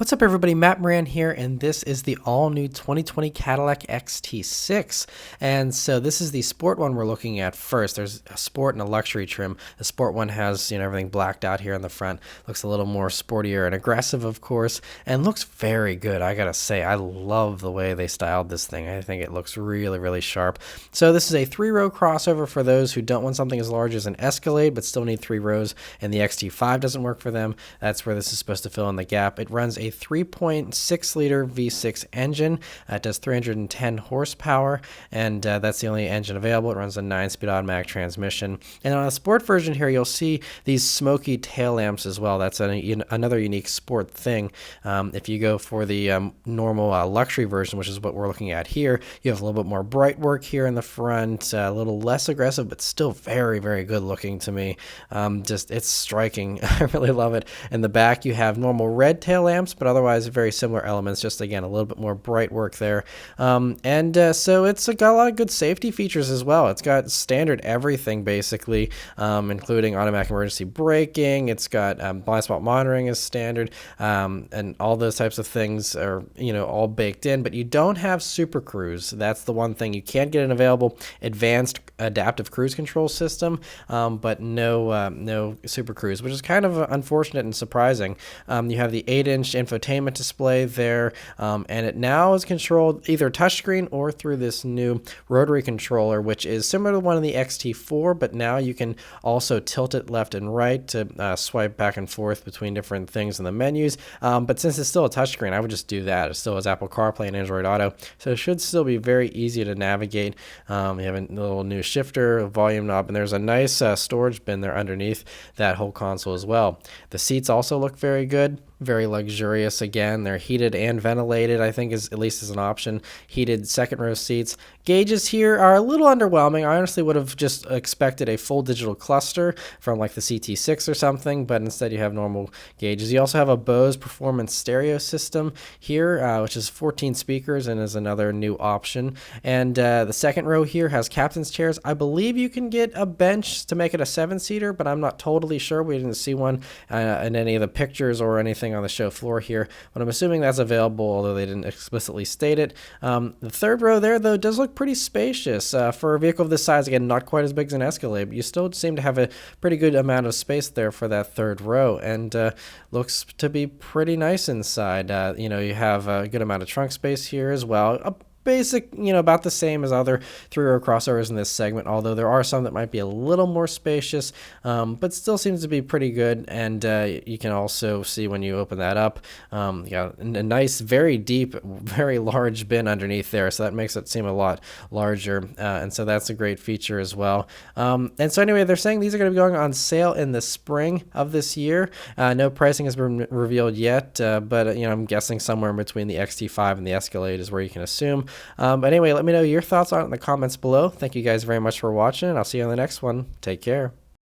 What's up, everybody? Matt Maran here, and this is the all-new 2020 Cadillac XT6. And so this is the sport one we're looking at first. There's a sport and a luxury trim. The sport one has, everything blacked out here in the front. Looks a little more sportier and aggressive, of course, and looks very good. I gotta say, I love the way they styled this thing. I think it looks really, really sharp. So this is a 3-row crossover for those who don't want something as large as an Escalade, but still need 3 rows, and the XT5 doesn't work for them. That's where this is supposed to fill in the gap. It runs a 3.6 liter V6 engine. It does 310 horsepower, and that's the only engine available. It runs a 9-speed automatic transmission. And on the sport version here, you'll see these smoky tail lamps as well. That's another unique sport thing. If you go for the normal luxury version, which is what we're looking at here, you have a little bit more bright work here in the front, a little less aggressive, but still very, very good looking to me. It's striking. I really love it. In the back, you have normal red tail lamps, but otherwise very similar elements, just again a little bit more bright work there. So it's got a lot of good safety features as well. It's got standard everything basically, including automatic emergency braking. It's got blind spot monitoring as standard, and all those types of things are all baked in. But you don't have Super Cruise. That's the one thing. You can't get an available advanced adaptive cruise control system, but no Super Cruise, which is kind of unfortunate and surprising. You have the 8-inch infotainment display there, and it now is controlled either touchscreen or through this new rotary controller, which is similar to the one in the XT4, but now you can also tilt it left and right to swipe back and forth between different things in the menus. But since it's still a touchscreen, I would just do that. It still has Apple CarPlay and Android Auto, so it should still be very easy to navigate. You have a little new shifter, a volume knob, and there's a nice storage bin there underneath that whole console as well. The seats also look very good. Very luxurious again. They're heated and ventilated, I think, at least as an option. Heated second row seats. Gauges here are a little underwhelming. I honestly would have just expected a full digital cluster from like the CT6 or something, but instead you have normal gauges. You also have a Bose Performance stereo system here, which is 14 speakers and is another new option. And the second row here has captain's chairs. I believe you can get a bench to make it a 7-seater, but I'm not totally sure. We didn't see one in any of the pictures or anything on the show floor here, but I'm assuming that's available, although they didn't explicitly state it. The third row there, though, does look pretty spacious. For a vehicle of this size, again, not quite as big as an Escalade, but you still seem to have a pretty good amount of space there for that third row, and looks to be pretty nice inside. You have a good amount of trunk space here as well. Basic, about the same as other 3-row crossovers in this segment, although there are some that might be a little more spacious, but still seems to be pretty good. And you can also see when you open that up, you got a nice, very deep, very large bin underneath there, so that makes it seem a lot larger, and so that's a great feature as well. And so anyway, they're saying these are going to be going on sale in the spring of this year. No pricing has been revealed yet, but I'm guessing somewhere in between the XT5 and the Escalade is where you can assume. But anyway, let me know your thoughts on it in the comments below. Thank you guys very much for watching, and I'll see you on the next one. Take care.